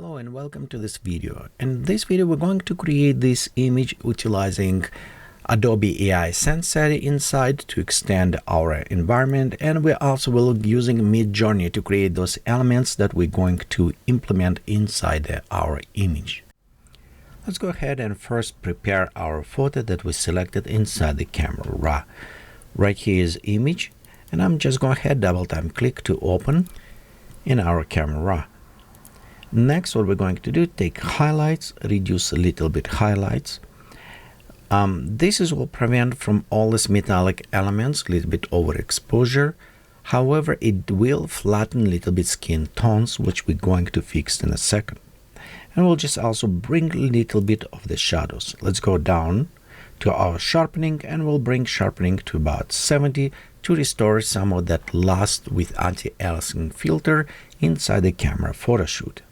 Hello and welcome to this video. In this video we're going to create this image utilizing Adobe AI Sensei inside to extend our environment, and we also will be using MidJourney to create those elements that we're going to implement inside our image. Let's go ahead and first prepare our photo that we selected inside the camera raw. Right here is image, and I'm just going ahead double click to open in our camera raw. Next, what we're going to do, take highlights, reduce a little bit highlights. This will prevent from all these metallic elements, a little bit overexposure. However, it will flatten a little bit skin tones, which we're going to fix in a second. And we'll just also bring a little bit of the shadows. Let's go down to our sharpening, and we'll bring sharpening to about 70 to restore some of that lost with anti-aliasing filter inside the camera photo shoot.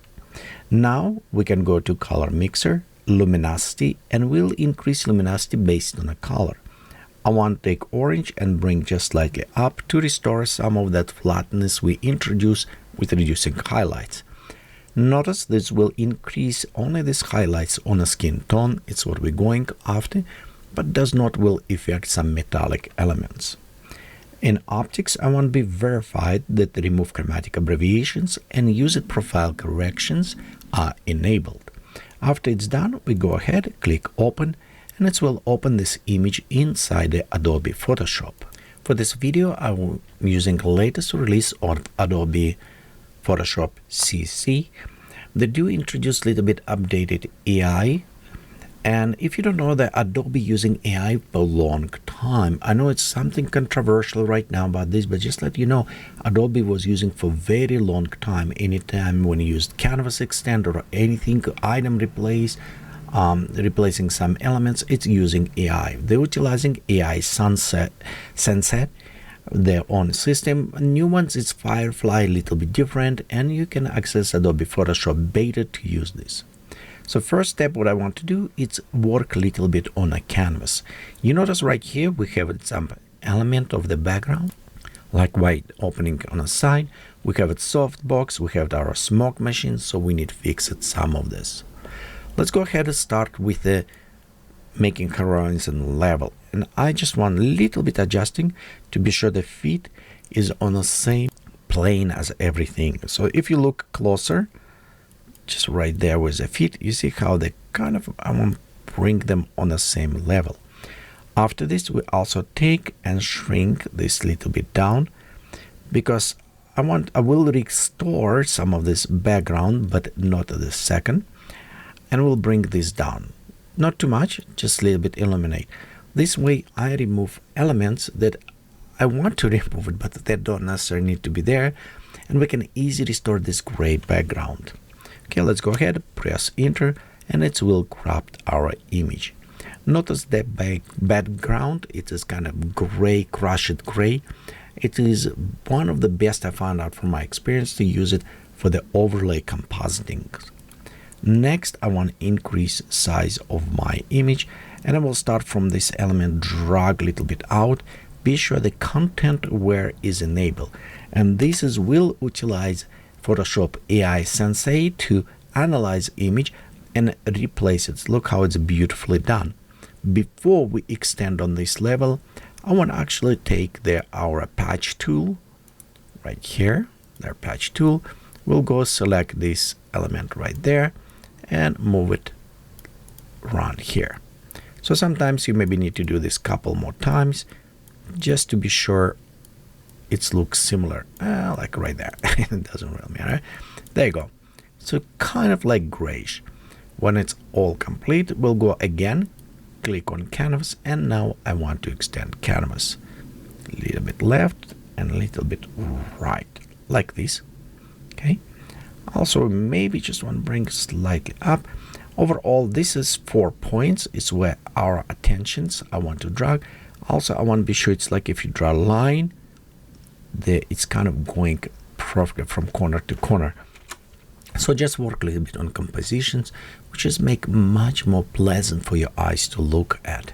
Now we can go to color mixer, luminosity, and we'll increase luminosity based on a color. I want to take orange and bring just slightly up to restore some of that flatness we introduced with reducing highlights. Notice this will increase only these highlights on a skin tone. It's what we're going after, but does not will affect some metallic elements. In optics, I want to be verified that the remove chromatic abbreviations and use it profile corrections are enabled. After it's done, we go ahead, click open, and it will open this image inside the Adobe Photoshop. For this video, I'm using the latest release of Adobe Photoshop CC. They do introduce a little bit updated AI. And if you don't know that Adobe using AI for a long time, I know it's something controversial right now about this, but just let you know, Adobe was using for a very long time. Anytime when you used Canvas Extend or anything, item replace, replacing some elements, it's using AI. They're utilizing AI Sensei, their own system. New ones, it's Firefly, a little bit different, and you can access Adobe Photoshop Beta to use this. So first step, what I want to do is work a little bit on a canvas. You notice right here we have some element of the background, like white opening on the side. We have a softbox, we have our smoke machine, so we need to fix it, some of this. Let's go ahead and start with the making horizon level. And I just want a little bit adjusting to be sure the feet is on the same plane as everything. So if you look closer, just right there with the feet, you see how they kind of, I want to bring them on the same level. After this, we also take and shrink this little bit down, because I will restore some of this background, but not at the second, and we'll bring this down. Not too much, just a little bit illuminate. This way I remove elements that I want to remove it, but they don't necessarily need to be there, and we can easily restore this gray background. Okay, let's go ahead, press enter, and it will crop our image. Notice the background, it is kind of gray, crushed gray. It is one of the best I found out from my experience to use it for the overlay compositing. Next, I want to increase size of my image, and I will start from this element, drag a little bit out. Be sure the content where is enabled, and this is will utilize Photoshop AI Sensei to analyze image and replace it. Look how it's beautifully done. Before we extend on this level, I want to actually take our patch tool right here, their patch tool. We'll go select this element right there and move it around here. So sometimes you maybe need to do this couple more times just to be sure it looks similar, like right there. It doesn't really matter. There you go. So kind of like grayish. When it's all complete, we'll go again, click on canvas, and now I want to extend canvas. A little bit left and a little bit right, like this. Okay. Also, maybe just want to bring slightly up. Overall, this is 4 points. It's where our attentions I want to drag. Also, I want to be sure it's like if you draw a line, it's kind of going perfectly from corner to corner. So just work a little bit on compositions, which is make much more pleasant for your eyes to look at.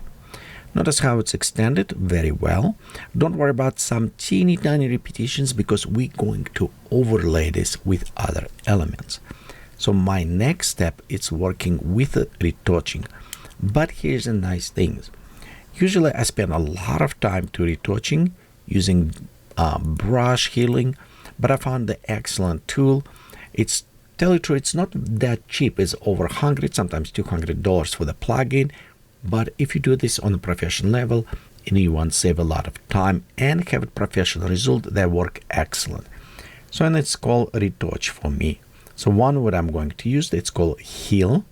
Notice how it's extended very well. Don't worry about some teeny tiny repetitions, because we're going to overlay this with other elements. So my next step is working with retouching. But here's the nice things. Usually I spend a lot of time to retouching using brush healing, but I found the excellent tool. It's, tell you the truth, it's not that cheap. It's over $100, sometimes $200 for the plugin. But if you do this on a professional level and you want to save a lot of time and have a professional result, they work excellent. So, and it's called Retouch for me. So one what I'm going to use, it's called Heal.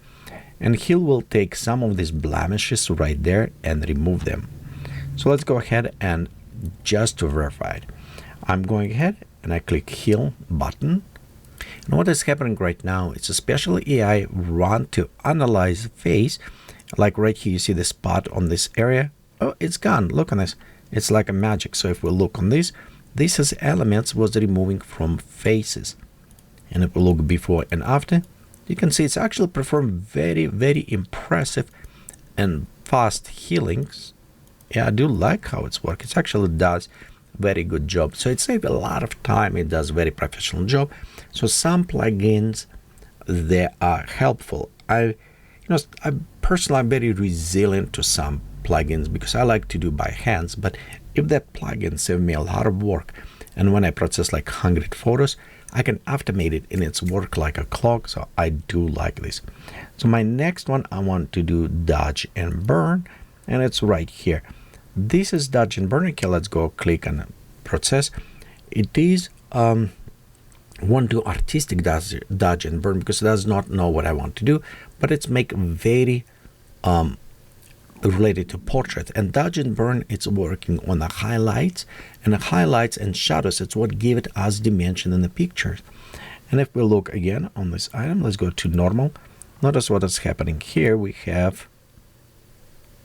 And Heal will take some of these blemishes right there and remove them. So let's go ahead and just to verify it, I'm going ahead and I click Heal button. And what is happening right now, it's a special AI run to analyze face. Like right here, you see the spot on this area. Oh, it's gone. Look on this. It's like a magic. So if we look on this is elements was removing from faces. And if we look before and after, you can see it's actually performed very, very impressive and fast healings. Yeah, I do like how it's working. It actually does very good job. So it saves a lot of time. It does very professional job. So some plugins, they are helpful. I personally, I'm very resilient to some plugins because I like to do by hands. But if that plugin saved me a lot of work, and when I process like 100 photos, I can automate it and it's work like a clock. So I do like this. So my next one, I want to do dodge and burn, and it's right here. This is dodge and burn. Okay, let's go click on process. It is want to artistic dodge and burn because it does not know what I want to do, but it's make very related to portrait. And dodge and burn, it's working on the highlights, and the highlights and shadows, it's what give it as dimension in the pictures. And if we look again on this item, let's go to normal. Notice what is happening here. We have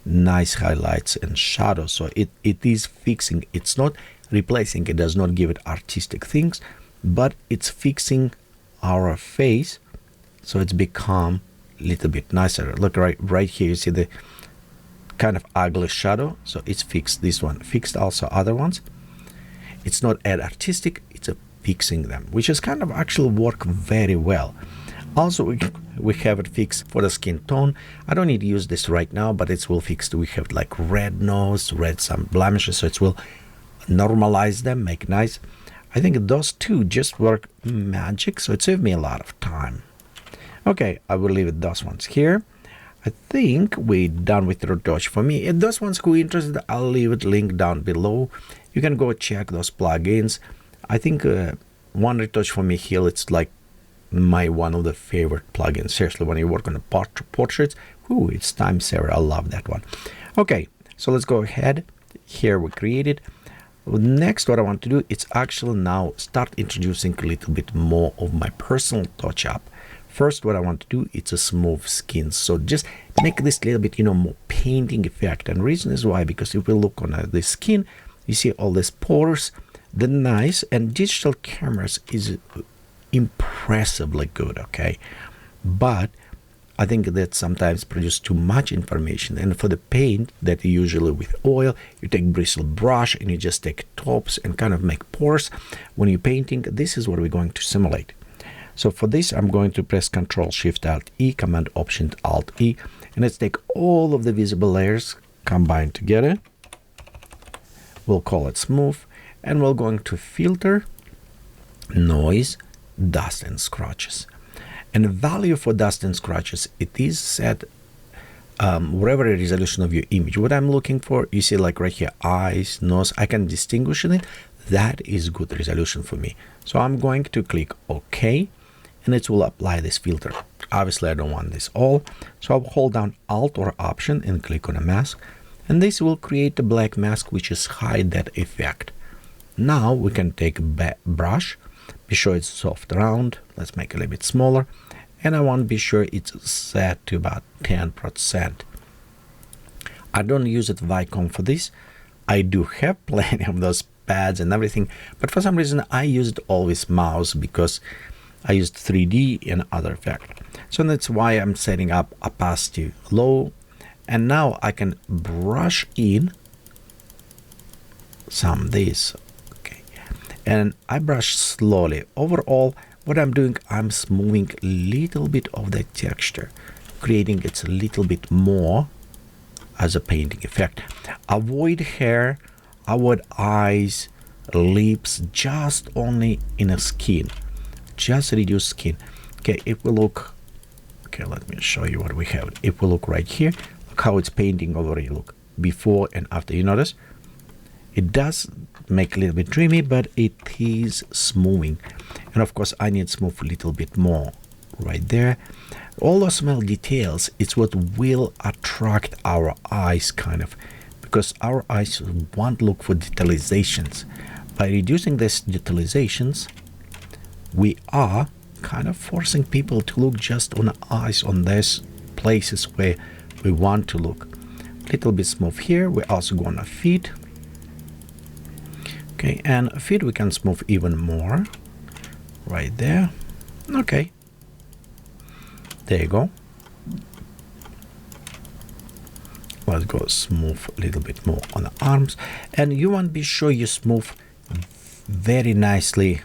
nice highlights and shadows. So it is fixing, it's not replacing, it does not give it artistic things, but it's fixing our face. So it's become a little bit nicer. Look right here, you see the kind of ugly shadow. So it's fixed this one, fixed also other ones. It's not add artistic, it's fixing them, which is kind of actually work very well. Also, we have it fixed for the skin tone. I don't need to use this right now, but it will fix. We have like red nose, some blemishes, so it will normalize them, make nice. I think those two just work magic, so it saved me a lot of time. Okay, I will leave it those ones here. I think we're done with the Retouch for me. If those ones who are interested, I'll leave it link down below. You can go check those plugins. I think one Retouch for me Heal, it's like my one of the favorite plugins. Seriously, when you work on the portraits, it's time saver. I love that one. Okay, so let's go ahead. Here we created. Next, what I want to do, it's actually now start introducing a little bit more of my personal touch up. First, what I want to do, it's a smooth skin. So just make this little bit, more painting effect. And reason is why, because if we look on the skin, you see all these pores, the nice, and digital cameras is impressively good, okay? But I think that sometimes produce too much information. And for the paint that you usually with oil, you take bristle brush and you just take tops and kind of make pores. When you're painting, this is what we're going to simulate. So for this, I'm going to press Ctrl-Shift-Alt-E, Command-Option-Alt-E, and let's take all of the visible layers combined together. We'll call it smooth, and we're going to filter, noise, dust and scratches. And the value for dust and scratches, it is set whatever the resolution of your image. What I'm looking for, you see like right here, eyes, nose, I can distinguish in it. That is good resolution for me. So I'm going to click OK, and it will apply this filter. Obviously, I don't want this all. So I'll hold down Alt or Option and click on a mask. And this will create a black mask, which is hide that effect. Now we can take a brush, be sure it's soft round. Let's make it a little bit smaller. And I want to be sure it's set to about 10%. I don't use it Vicom for this. I do have plenty of those pads and everything, but for some reason I used always mouse because I used 3D and other effect. So that's why I'm setting up opacity low. And now I can brush in some of this. Okay. And I brush slowly. Overall, what I'm doing, I'm smoothing a little bit of the texture, creating it a little bit more as a painting effect. Avoid hair, avoid eyes, lips, just only in a skin. Just reduce skin. Okay, if we look, okay, let me show you what we have. If we look right here, look how it's painting already. Look, before and after. You notice? It does make a little bit dreamy, but it is smoothing. And of course, I need smooth a little bit more right there. All those small details, it's what will attract our eyes, kind of, because our eyes want to look for detailizations. By reducing these detailizations, we are kind of forcing people to look just on the eyes on these places where we want to look. A little bit smooth here. We're also going to feet. Okay, and feet we can smooth even more right there. Okay, there you go. Let's go smooth a little bit more on the arms, and you want to be sure you smooth very nicely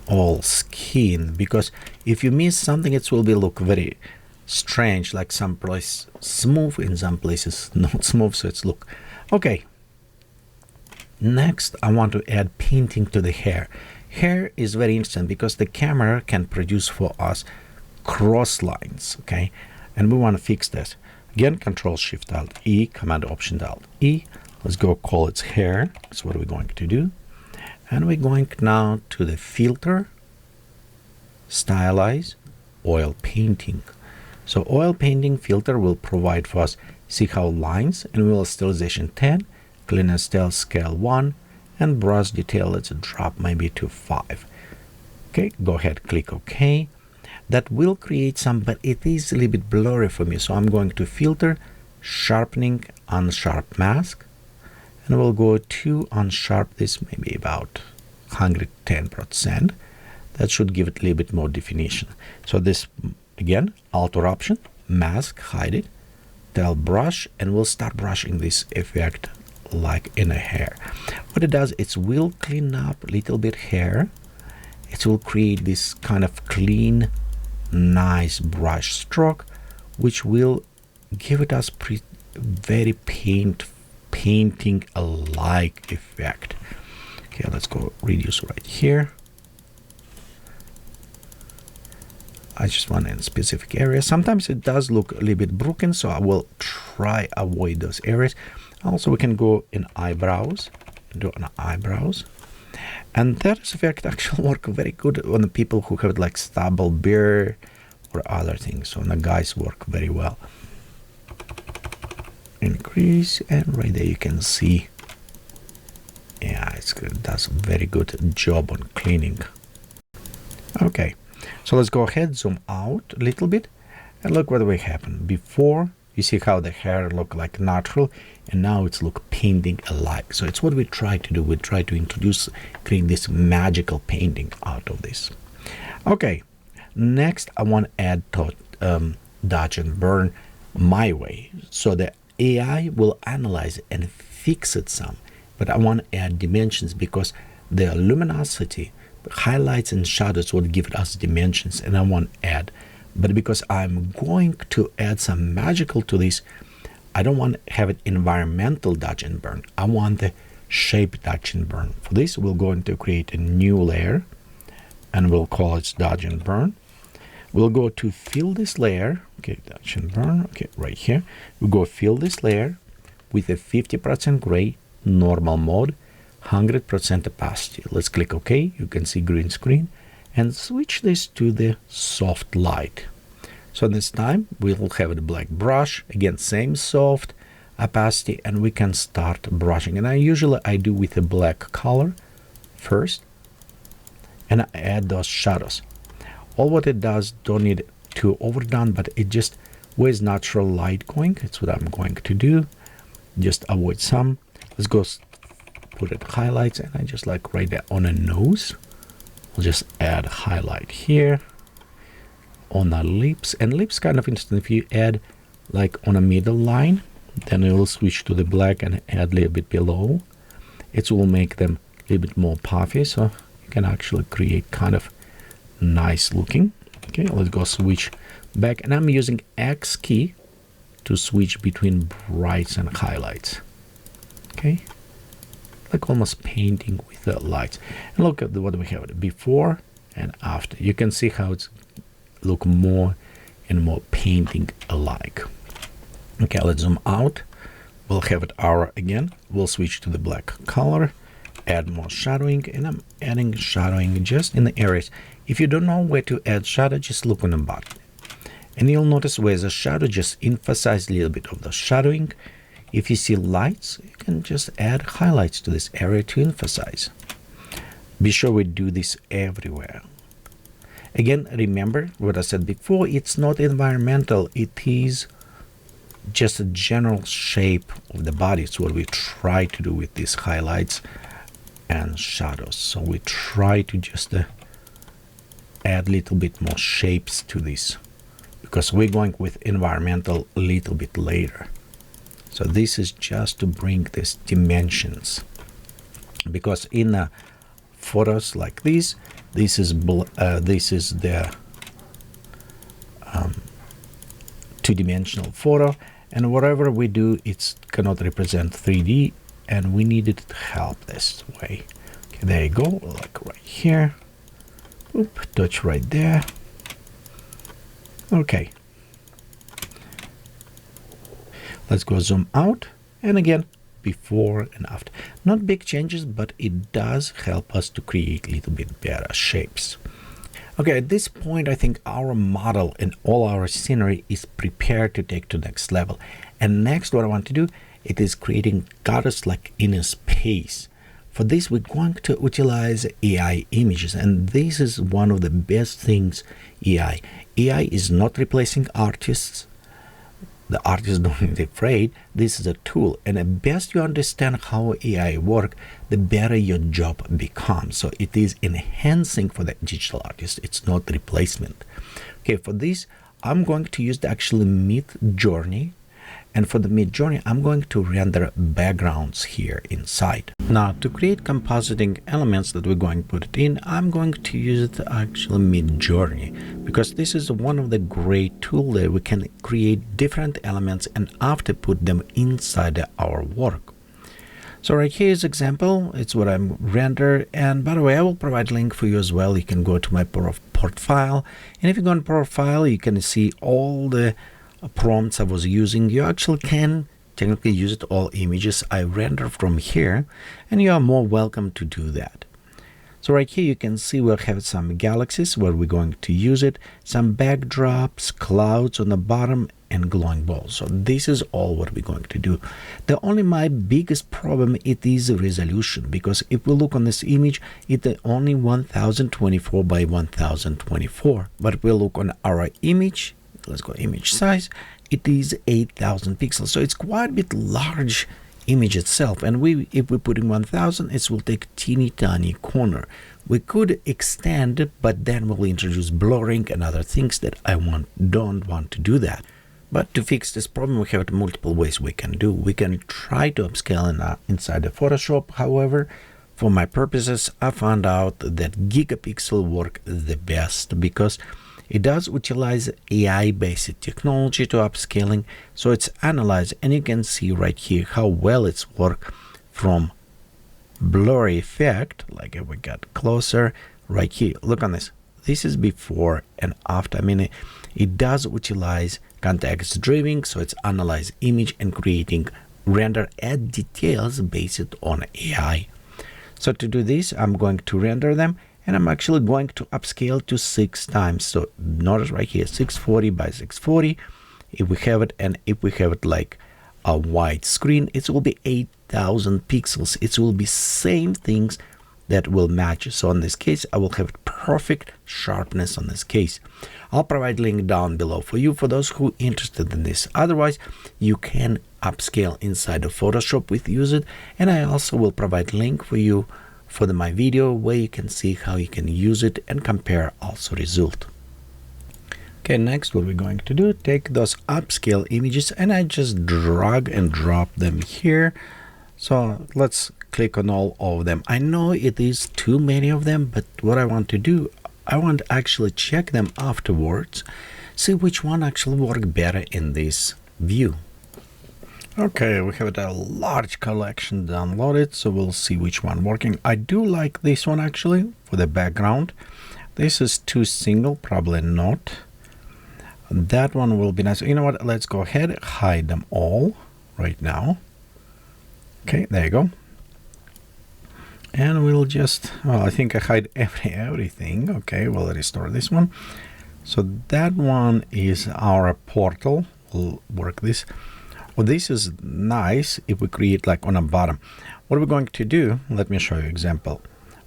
all skin, because if you miss something, it will be look very strange, like some place smooth, in some places not smooth, so it's look okay. Next, I want to add painting to the hair. Hair is very interesting because the camera can produce for us cross lines, okay, and we want to fix this. Again, Control Shift Alt E, Command Option Alt E. Let's go call it hair. That's what we're going to do. And we're going now to the filter, stylize, oil painting. So oil painting filter will provide for us, see how lines, and we will stylization 10, clearness scale 1, and brush detail, let's drop maybe to 5. Okay, go ahead, click OK. That will create some, but it is a little bit blurry for me. So I'm going to filter, sharpening, unsharp mask. And we'll go to unsharp this, maybe about 110%. That should give it a little bit more definition. So this, again, alter option, mask, hide it, tell brush, and we'll start brushing this effect like in a hair. What it does, it will clean up a little bit hair. It will create this kind of clean, nice brush stroke, which will give it us very painting alike effect. Okay, let's go reduce right here. I just want in specific areas. Sometimes it does look a little bit broken, so I will try avoid those areas. Also, we can go in eyebrows, do an eyebrows, and that effect actually work very good on the people who have like stubble beard or other things. So the guys work very well. Increase, and right there you can see, yeah, it does a very good job on cleaning. Okay, so let's go ahead, zoom out a little bit, and look what will happen. Before, you see how the hair look like natural, and now it's look painting alike. So it's what we try to do. We try to introduce, create this magical painting out of this. Okay, next I want to add dodge and burn my way. So the AI will analyze it and fix it some, but I want to add dimensions because the luminosity, highlights and shadows would give us dimensions, and I want to add. But because I'm going to add some magical to this, I don't want to have it environmental dodge and burn. I want the shape dodge and burn. For this, we're going to create a new layer, and we'll call it dodge and burn. We'll go to fill this layer. Okay, dodge and burn. Okay, right here. We go fill this layer with a 50% gray, normal mode, 100% opacity. Let's click OK. You can see green screen, and switch this to the soft light. So this time we'll have a black brush, again same soft opacity, and we can start brushing. And I do with a black color first, and I add those shadows. All what it does, don't need too overdone, but it just, where's natural light going? That's what I'm going to do. Just avoid some. Let's go put it highlights, and I just like right there on a nose. We'll just add highlight here on the lips, and lips kind of interesting. If you add like on a middle line, then it will switch to the black and add a little bit below. It will make them a little bit more puffy. So you can actually create kind of nice looking. Okay, let's go switch back, and I'm using X key to switch between brights and highlights. Okay, like almost painting with the lights. And look at what we have before and after. You can see how it's look more and more painting alike. Okay, let's zoom out. We'll have it hour again. We'll switch to the black color, add more shadowing, and I'm adding shadowing just in the areas. If you don't know where to add shadow, just look on the button. And you'll notice where the shadow, just emphasize a little bit of the shadowing. If you see lights, you can just add highlights to this area to emphasize. Be sure we do this everywhere. Again, remember what I said before, it's not environmental, it is just a general shape of the body. It's what we try to do with these highlights and shadows. So we try to just add a little bit more shapes to this, because we're going with environmental a little bit later. So this is just to bring these dimensions, because in photos like this is the two-dimensional photo, and whatever we do, it cannot represent 3D, and we needed to help this way. Okay, there you go, like right here. Oop, touch right there. Okay. Let's go zoom out, and again, before and after. Not big changes, but it does help us to create a little bit better shapes. Okay, at this point, I think our model and all our scenery is prepared to take to next level. And next, what I want to do, it is creating goddess like inner space. For this, we're going to utilize AI images, and this is one of the best things AI. AI is not replacing artists. The artists don't need to be afraid. This is a tool, and the best you understand how AI works, the better your job becomes. So it is enhancing for the digital artist. It's not replacement. Okay, for this, I'm going to use the actually MidJourney. And for the MidJourney, I'm going to render backgrounds here inside. Now, to create compositing elements that we're going to put it in, I'm going to use it actually MidJourney, because this is one of the great tools that we can create different elements and after put them inside our work. So right here is example. It's what I'm render. And by the way, I will provide a link for you as well. You can go to my profile. And if you go on profile, you can see all the prompts I was using. You actually can technically use it all images I render from here, and you are more welcome to do that. So right here you can see we'll have some galaxies where we're going to use it, some backdrops, clouds on the bottom, and glowing balls. So this is all what we're going to do. The only my biggest problem, it is resolution, because if we look on this image, it's only 1024 by 1024, but we look on our image. Let's go image size. It is 8,000 pixels, so it's quite a bit large image itself. And if we put in 1,000, it will take teeny tiny corner. We could extend it, but then we'll introduce blurring and other things that I don't want to do that. But to fix this problem, we have multiple ways we can do. We can try to upscale inside the Photoshop. However, for my purposes, I found out that gigapixel work the best, because it does utilize AI-based technology to upscaling, so it's analyzed, and you can see right here how well it's worked from blurry effect. Like if we get closer, right here, look on this. This is before and after. I mean, it does utilize context driving, so it's analyze image and creating render add details based on AI. So to do this, I'm going to render them. And I'm actually going to upscale to 6 times. So notice right here, 640 by 640. If we have it, and if we have it like a wide screen, it will be 8,000 pixels. It will be same things that will match. So in this case, I will have perfect sharpness on this case. I'll provide a link down below for you for those who are interested in this. Otherwise, you can upscale inside of Photoshop with use it. And I also will provide a link for you for my video where you can see how you can use it and compare also result. Okay, next what we're going to do, take those upscale images and I just drag and drop them here. So let's click on all of them. I know it is too many of them, but what I want to do, I want to actually check them afterwards, see which one actually work better in this view. Okay, we have a large collection downloaded, so we'll see which one working. I do like this one actually for the background. This is too single, probably not. That one will be nice. You know what? Let's go ahead, hide them all right now. Okay, there you go. And we'll just, well, I think I hide everything. Okay, we'll restore this one. So that one is our portal. We'll work this. Well, this is nice if we create like on a bottom. What we're going to do, let me show you example.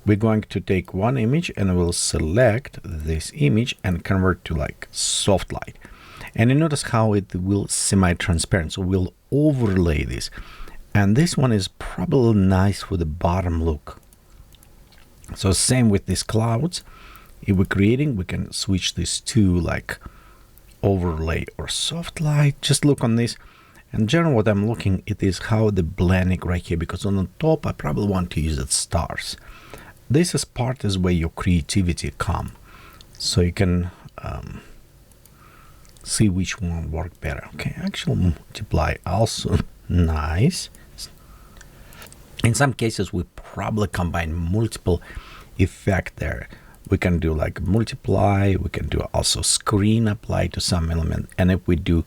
We're going to take one image and we'll select this image and convert to like soft light. And you notice how it will semi-transparent. So we'll overlay this. And this one is probably nice for the bottom look. So same with these clouds. If we're creating, we can switch this to like overlay or soft light. Just look on this. And generally what I'm looking at is how the blending right here, because on the top I probably want to use it stars. This is part is where your creativity come. So you can see which one work better. Okay, actual multiply also nice. In some cases we probably combine multiple effect there. We can do like multiply, we can do also screen apply to some element, and if we do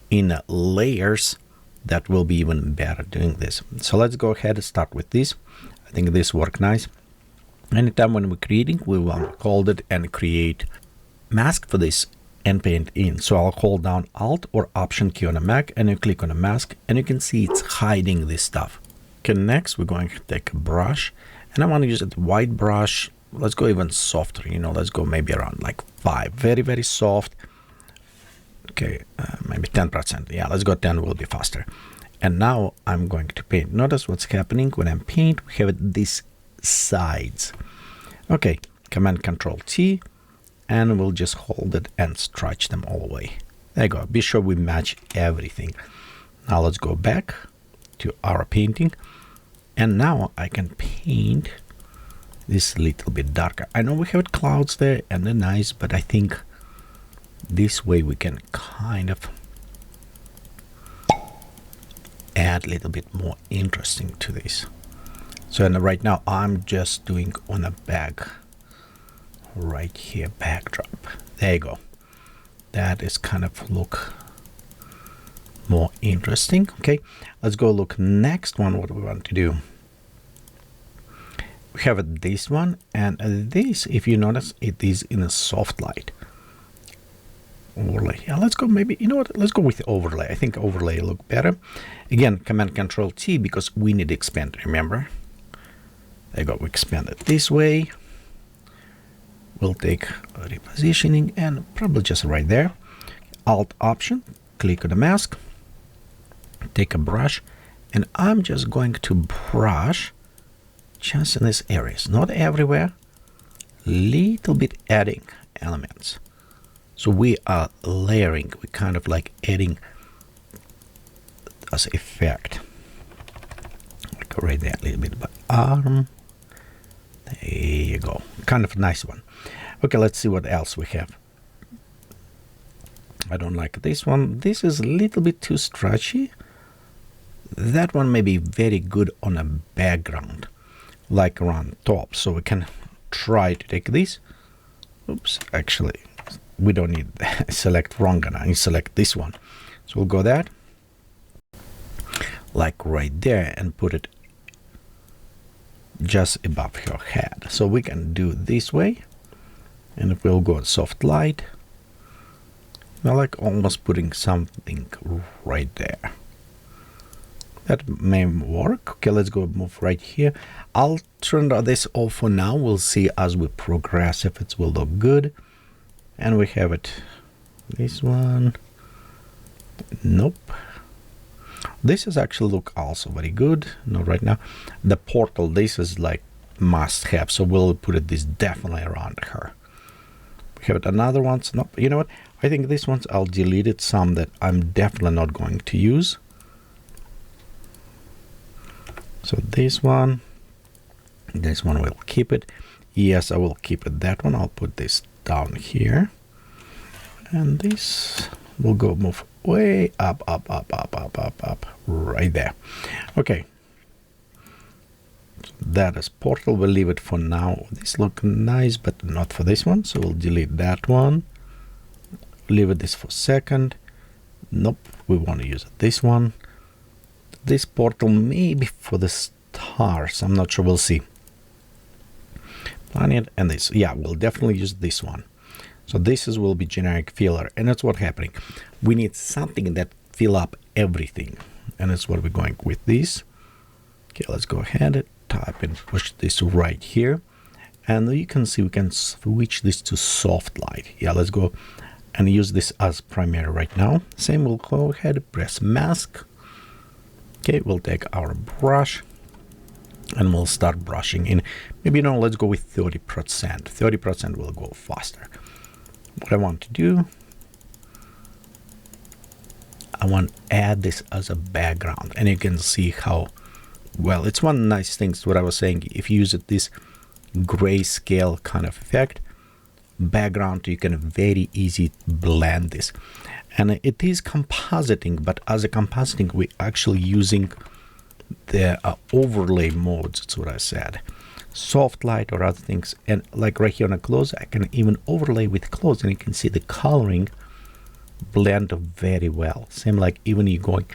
in layers, that will be even better doing this. So let's go ahead and start with this. I think this work nice. Anytime when we're creating, we want to hold it and create mask for this and paint in. So I'll hold down Alt or Option key on a Mac and you click on a mask and you can see it's hiding this stuff. Okay, next we're going to take a brush and I want to use a white brush. Let's go even softer, you know, let's go maybe around like 5, very, very soft. Okay, maybe 10%. Yeah, let's go 10, will be faster. And now I'm going to paint. Notice what's happening when I'm paint. We have these sides. Okay, Command Control T, and we'll just hold it and stretch them all the way. There you go. Be sure we match everything. Now let's go back to our painting. And now I can paint this a little bit darker. I know we have clouds there and they're nice, but I think this way we can kind of add a little bit more interesting to this. So and right now I'm just doing on a back right here, backdrop. There you go. That is kind of look more interesting. Okay, let's go look next one. What we want to do. We have this one, and this, if you notice, it is in a soft light. Overlay. Yeah, let's go maybe, you know what, let's go with overlay. I think overlay look better. Again, Command Control T because we need to expand, remember? There you go, we expand it this way. We'll take a repositioning and probably just right there. Alt Option, click on the mask, take a brush, and I'm just going to brush just in these areas, not everywhere, little bit adding elements. So we are layering, we kind of like adding as effect. Like right there, a little bit by arm. There you go, kind of a nice one. Okay, let's see what else we have. I don't like this one. This is a little bit too stretchy. That one may be very good on a background, like around top. So we can try to take this. Oops, actually, we don't need select wrong and I select this one. So we'll go that like right there and put it just above your head. So we can do this way. And if we'll go soft light, I like almost putting something right there. That may work. Okay, let's go move right here. I'll turn this off for now. We'll see as we progress if it will look good. And we have it. This one. Nope. This is actually look also very good. Not right now. The portal, this is like must have. So we'll put it this definitely around her. We have another ones. Nope. You know what? I think this ones I'll delete it. Some that I'm definitely not going to use. So this one will keep it. Yes, I will keep it. That one, I'll put this down here. And this will go move way up, right there. Okay. So that is portal. We'll leave it for now. This look nice, but not for this one. So we'll delete that one. Leave it this for second. Nope, we want to use this one. This portal maybe for the stars. I'm not sure. We'll see. Planet and this. Yeah, we'll definitely use this one. So this will be generic filler, and that's what's happening. We need something that fill up everything, and that's what we're going with this. Okay, let's go ahead, type and push this right here, and you can see we can switch this to soft light. Yeah, let's go and use this as primary right now. Same, we'll go ahead, press mask. Okay, we'll take our brush and we'll start brushing in. Maybe, let's go with 30%. 30% will go faster. What I want to do, I want to add this as a background, and you can see how well it's one nice thing. What I was saying, if you use this grayscale kind of effect background, you can very easy blend this. And it is compositing, but as a compositing, we're actually using the overlay modes. That's what I said. Soft light or other things. And like right here on a close, I can even overlay with close, and you can see the coloring blend very well. Same like even you going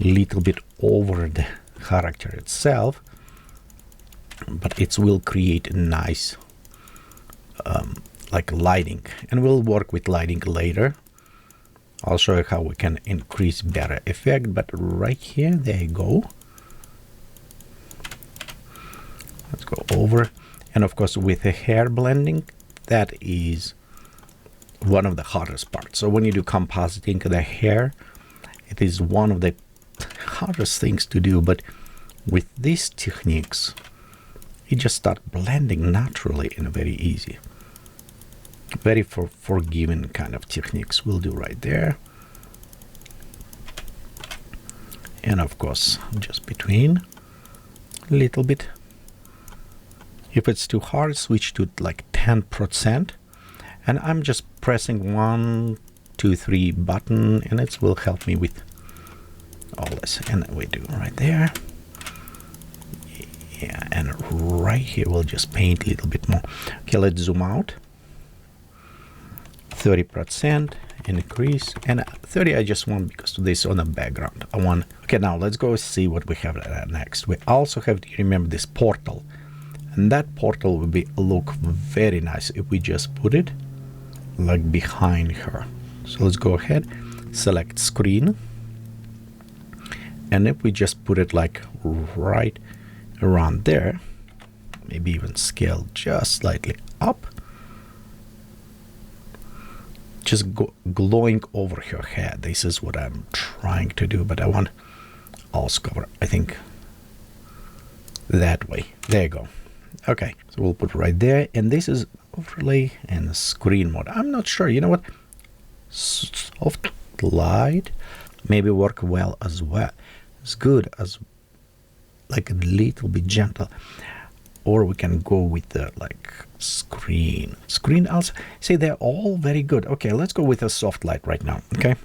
a little bit over the character itself, but it will create a nice like lighting, and we'll work with lighting later. I'll show you how we can increase better effect, but right here, there you go. Let's go over, and of course with the hair blending, that is one of the hardest parts. So when you do compositing the hair, it is one of the hardest things to do, but with these techniques, you just start blending naturally and very easy. Very forgiving kind of techniques we'll do right there. And of course, just between a little bit. If it's too hard, switch to like 10%. And I'm just pressing 1, 2, 3 button, and it will help me with all this. And we do right there. Yeah, and right here we'll just paint a little bit more. Okay, let's zoom out. 30% increase, and 30 I just want because this on the background. I want. Okay, now let's go see what we have next. We also have to remember this portal, and that portal will be look very nice if we just put it like behind her. So let's go ahead, select screen, and if we just put it like right around there, maybe even scale just slightly up, just glowing over her head. This is what I'm trying to do, but I want also cover, I think, that way. There you go. Okay, so we'll put right there, and this is overlay and screen mode. I'm not sure, you know what, soft light maybe work well as well. It's good as like a little bit gentle, or we can go with the like screen also. See, they're all very good. Okay, let's go with a soft light right now. Okay,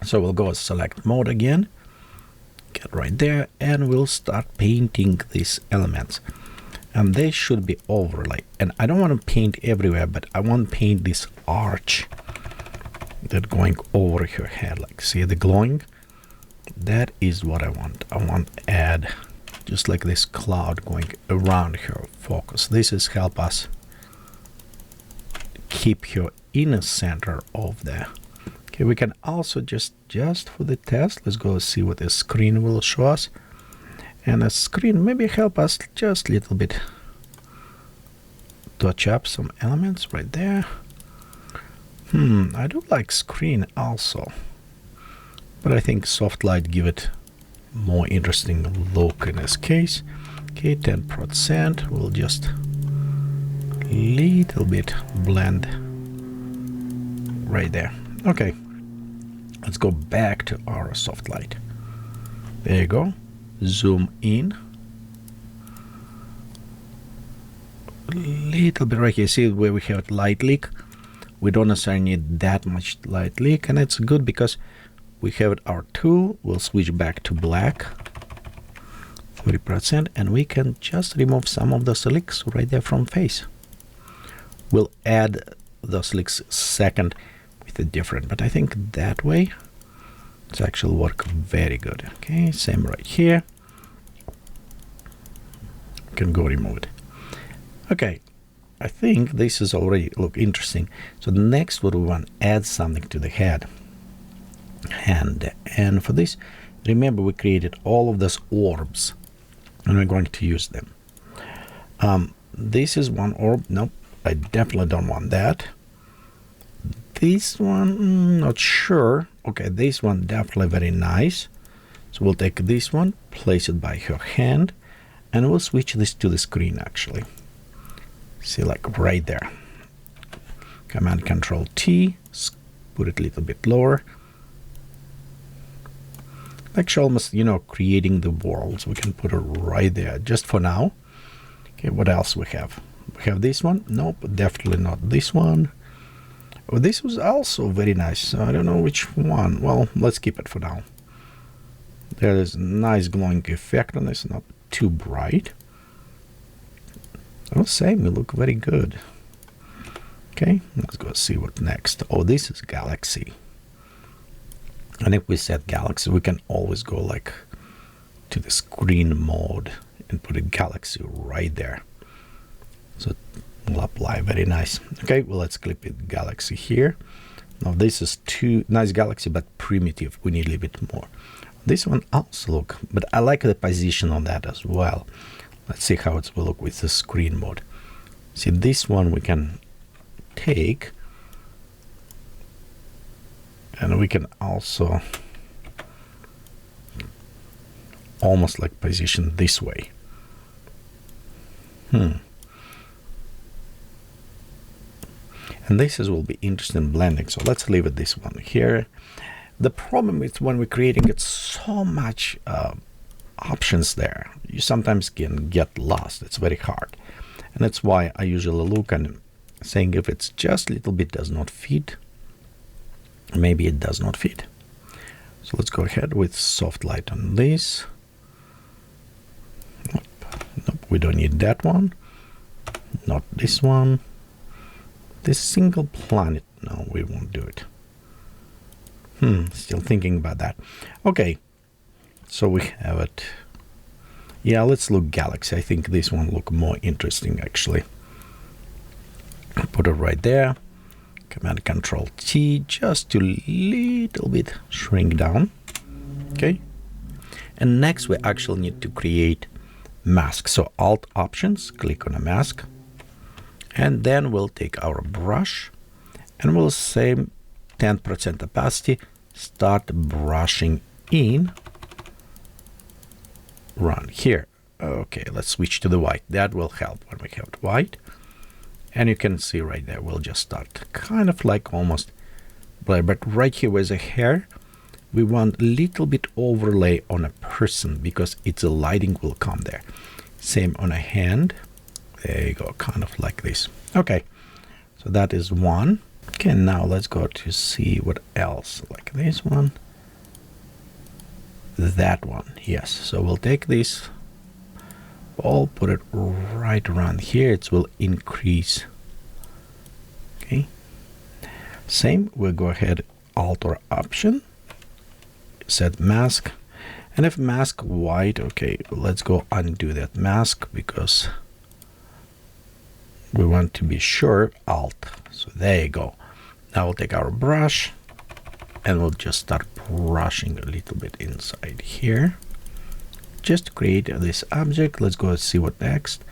so we'll go select mode again, get right there, and we'll start painting these elements, and they should be overlay. And I don't want to paint everywhere, but I want to paint this arch that going over her head, like see the glowing. That is what I want. I want to add just like this cloud going around her focus. This is help us keep her in the center of the. Okay, we can also just for the test, let's go see what the screen will show us. And the screen maybe help us just a little bit touch up some elements right there. I do like screen also, but I think soft light give it more interesting look in this case. Okay, 10%. We'll just little bit blend right there. Okay, let's go back to our soft light. There you go. zoom in a little bit right here. See where we have light leak? We don't necessarily need that much light leak, and it's good because we have our tool. We'll switch back to black, 30%, and we can just remove some of those leaks right there from face. We'll add those leaks second with a different, but I think that way it's actually work very good. Okay, same right here. You can go remove it. Okay, I think this is already look interesting. So next what we want, add something to the head. And for this, remember we created all of those orbs and we're going to use them. This is one orb. Nope, I definitely don't want that. This one, not sure. Okay, this one definitely very nice. So we'll take this one, place it by her hand, and we'll switch this to the screen actually. See, like right there. Command Control T, put it a little bit lower. Actually, almost, you know, creating the worlds. We can put it right there just for now. Okay, what else we have? We have this one. Nope, definitely not this one. Oh, this was also very nice. I don't know which one. Well, let's keep it for now. There is a nice glowing effect on this, not too bright. I'll say we look very good. Okay, let's go see what next. Oh, this is Galaxy. And if we set Galaxy, we can always go like to the screen mode and put a Galaxy right there. So we'll apply, very nice. Okay, well, let's click it Galaxy here. Now this is too nice Galaxy, but primitive. We need a little bit more. This one also look, but I like the position on that as well. Let's see how it will look with the screen mode. See, this one we can take, and we can also almost like position this way. And this will be interesting blending. So let's leave it this one here. The problem is when we're creating it, so much options there, you sometimes can get lost. It's very hard, and that's why I usually look and saying if it's just a little bit does not fit, maybe it does not fit. So let's go ahead with soft light on this. Nope, we don't need that one, not this one. This single planet, no, we won't do it. Still thinking about that. Okay, so we have it. Yeah, let's look Galaxy. I think this one look more interesting actually. Put it right there. Command Control T, just to little bit shrink down. Okay. And next we actually need to create mask. So Alt Options, click on a mask. And then we'll take our brush and we'll say 10% opacity, start brushing in. Run here. Okay, let's switch to the white. That will help when we have white. And you can see right there, we'll just start kind of like almost blur. But right here with the hair, we want a little bit overlay on a person because it's a lighting will come there. Same on a hand. There you go, kind of like this. Okay, so that is one. Okay, now let's go to see what else, like this one. That one, yes. So we'll take this, we'll put it right around here. It will increase. Okay, same, we'll go ahead, Alt or Option, set mask. And if mask white, okay, let's go undo that mask because we want to be sure. Alt. So there you go. Now we'll take our brush and we'll just start brushing a little bit inside here. Just to create this object. Let's go see what next.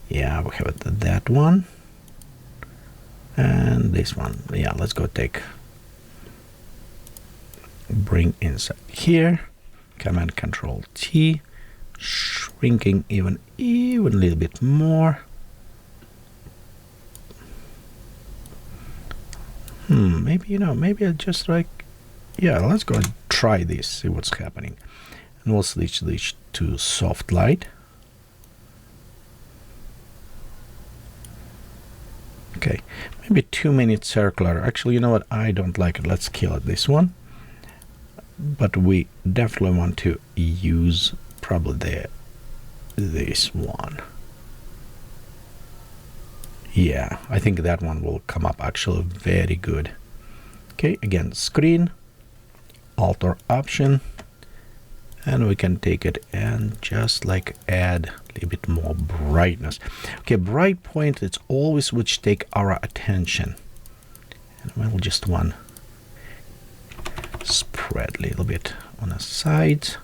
Yeah, we have it, that one. And this one. Yeah, let's go take, bring inside here. Command Control T. Shrinking even a little bit more. Maybe, maybe I just like, yeah, let's go and try this, see what's happening. And we'll switch this to soft light. Okay, maybe 2 minute circular. Actually, you know what? I don't like it. Let's kill it, this one. But we definitely want to use probably this one. Yeah, I think that one will come up actually very good. Okay, again, screen, Alt or Option, and we can take it and just like add a little bit more brightness. Okay, bright point, it's always which take our attention. And we'll just want spread a little bit on the sides.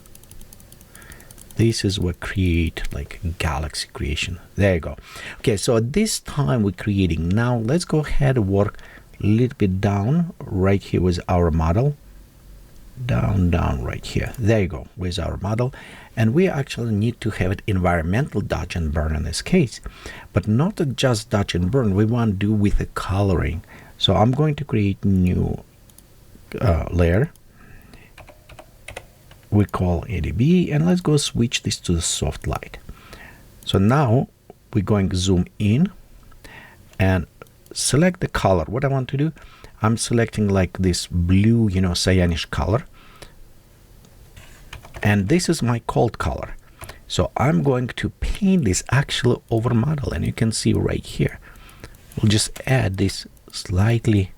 This is what create like galaxy creation. There you go. Okay, so at this time we're creating. Now let's go ahead and work a little bit down right here with our model. Down right here. There you go, with our model. And we actually need to have it environmental dodge and burn in this case. But not just dodge and burn, we want to do with the coloring. So I'm going to create new layer. We call ADB, and let's go switch this to the soft light. So now we're going to zoom in and select the color. What I want to do, I'm selecting like this blue, you know, cyanish color. And this is my cold color. So I'm going to paint this actually over model, and you can see right here. We'll just add this slightly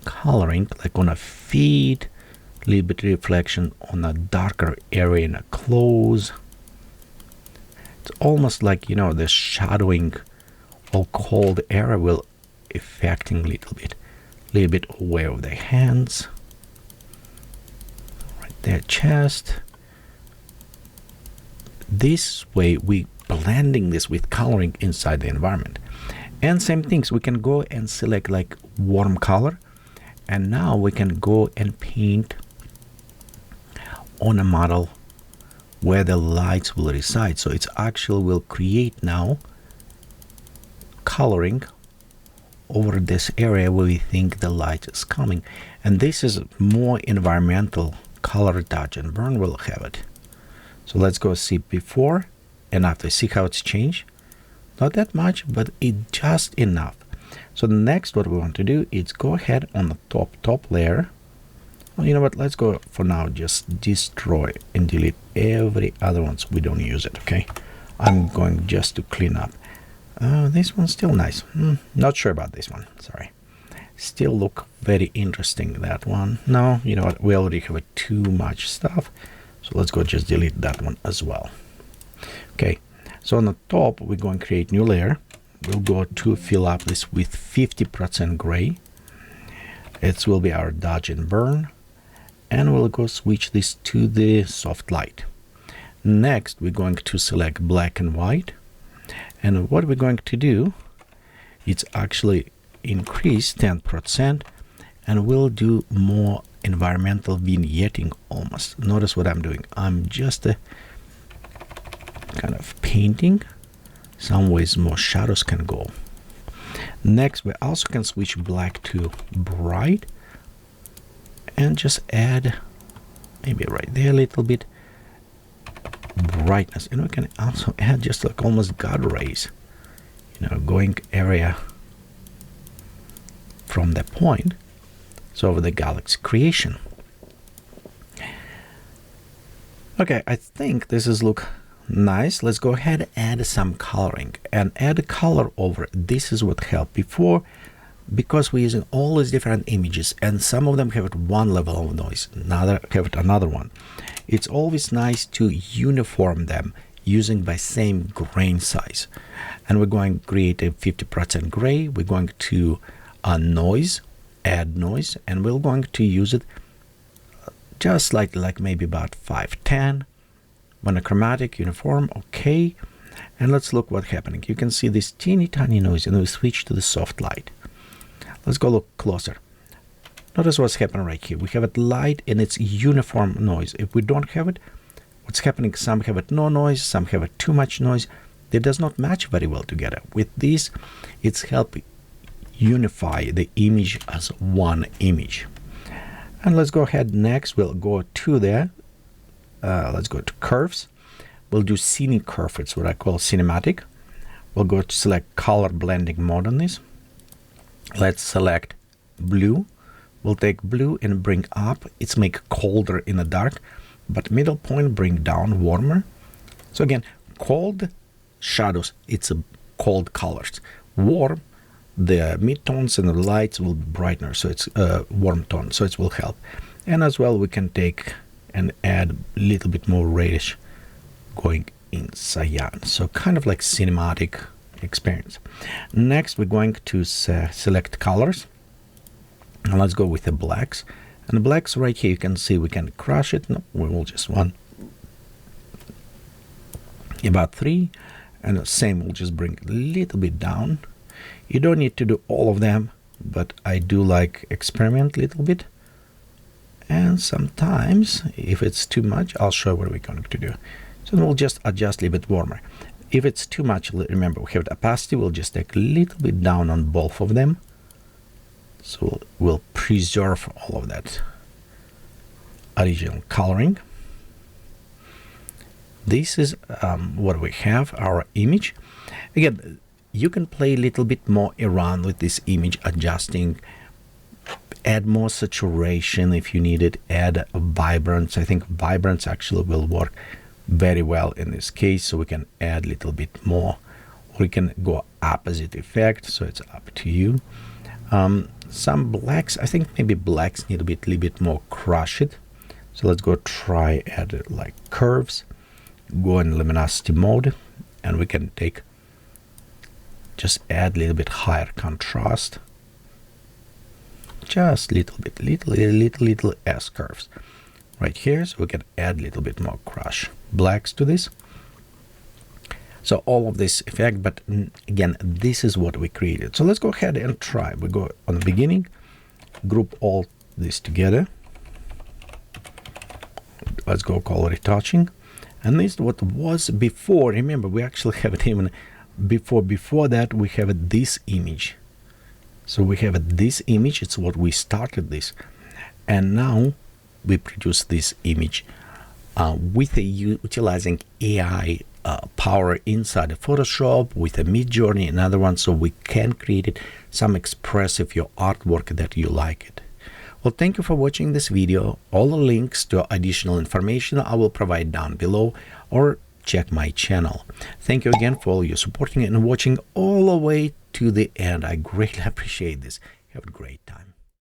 coloring like on a feet, a little bit reflection on a darker area in a clothes. It's almost like, you know, the shadowing or cold area will affecting a little bit away of the hands, right there, chest. This way we blending this with coloring inside the environment. And same things, we can go and select like warm color, and now we can go and paint on a model where the lights will reside. So it's actually will create now coloring over this area where we think the light is coming. And this is more environmental color dodge and burn will have it. So let's go see before and after. See how it's changed. Not that much, but it just enough. So next what we want to do is go ahead on the top layer. Well, you know what, let's go for now, just destroy and delete every other ones. We don't use it, okay? I'm going just to clean up. This one's still nice. Not sure about this one, sorry. Still look very interesting, that one. No, you know what, we already have too much stuff. So let's go just delete that one as well. Okay, so on the top, we're going to create new layer. We'll go to fill up this with 50% gray. It will be our dodge and burn. And we'll go switch this to the soft light. Next, we're going to select black and white. And what we're going to do, it's actually increase 10%, and we'll do more environmental vignetting almost. Notice what I'm doing. I'm just kind of painting. Some ways more shadows can go. Next, we also can switch black to bright. And just add maybe right there a little bit brightness. And we can also add just like almost God rays, you know, going area from the point. So over the galaxy creation. Okay, I think this is look nice. Let's go ahead and add some coloring and add a color over it. This is what helped before. Because we're using all these different images, and some of them have one level of noise, another have another one. It's always nice to uniform them using by same grain size. And we're going to create a 50% gray. We're going to noise, add noise, and we're going to use it just like maybe about 510. Monochromatic, uniform, okay. And let's look what's happening. You can see this teeny tiny noise, and we switch to the soft light. Let's go look closer. Notice what's happening right here. We have it light and it's uniform noise. If we don't have it, what's happening? Some have it no noise, some have it too much noise. They does not match very well together. With this, it's helping unify the image as one image. And let's go ahead next. We'll go to there, let's go to curves. We'll do scenic curve. It's what I call cinematic. We'll go to select color blending mode on this. Let's select blue. We'll take blue and bring up. It's make colder in the dark, but middle point bring down warmer. So again, cold shadows, it's a cold colors. Warm, the midtones and the lights will be brightener, so it's a warm tone, so it will help. And as well, we can take and add a little bit more reddish going in cyan. So kind of like cinematic experience. Next, we're going to select colors. And let's go with the blacks. And the blacks right here, you can see we can crush it. No, we will just one. About 3. And the same, we'll just bring it a little bit down. You don't need to do all of them, but I do like experiment a little bit. And sometimes, if it's too much, I'll show what we're going to do. So we'll just adjust a little bit warmer. If it's too much, remember we have the opacity, we'll just take a little bit down on both of them. So we'll preserve all of that original coloring. This is what we have, our image. Again, you can play a little bit more around with this image, adjusting, add more saturation if you need it, add a vibrance. I think vibrance actually will work very well in this case, so we can add a little bit more. We can go opposite effect, so it's up to you. Some blacks, I think maybe blacks need a little bit more crushed. So let's go try add it like curves, go in luminosity mode, and we can take, just add a little bit higher contrast. Just a little bit, little S curves right here, so we can add a little bit more crush blacks to this. So all of this effect, but again, this is what we created. So let's go ahead and try. We go on the beginning, group all this together. Let's go call retouching. And this is what was before. Remember, we actually have it even before that, we have this image. So we have this image, it's what we started this. And now we produce this image with utilizing AI power inside of Photoshop with a MidJourney, another one, so we can create it, some expressive your artwork that you like it. Well, thank you for watching this video. All the links to additional information I will provide down below, or check my channel. Thank you again for all your supporting and watching all the way to the end. I greatly appreciate this. Have a great time.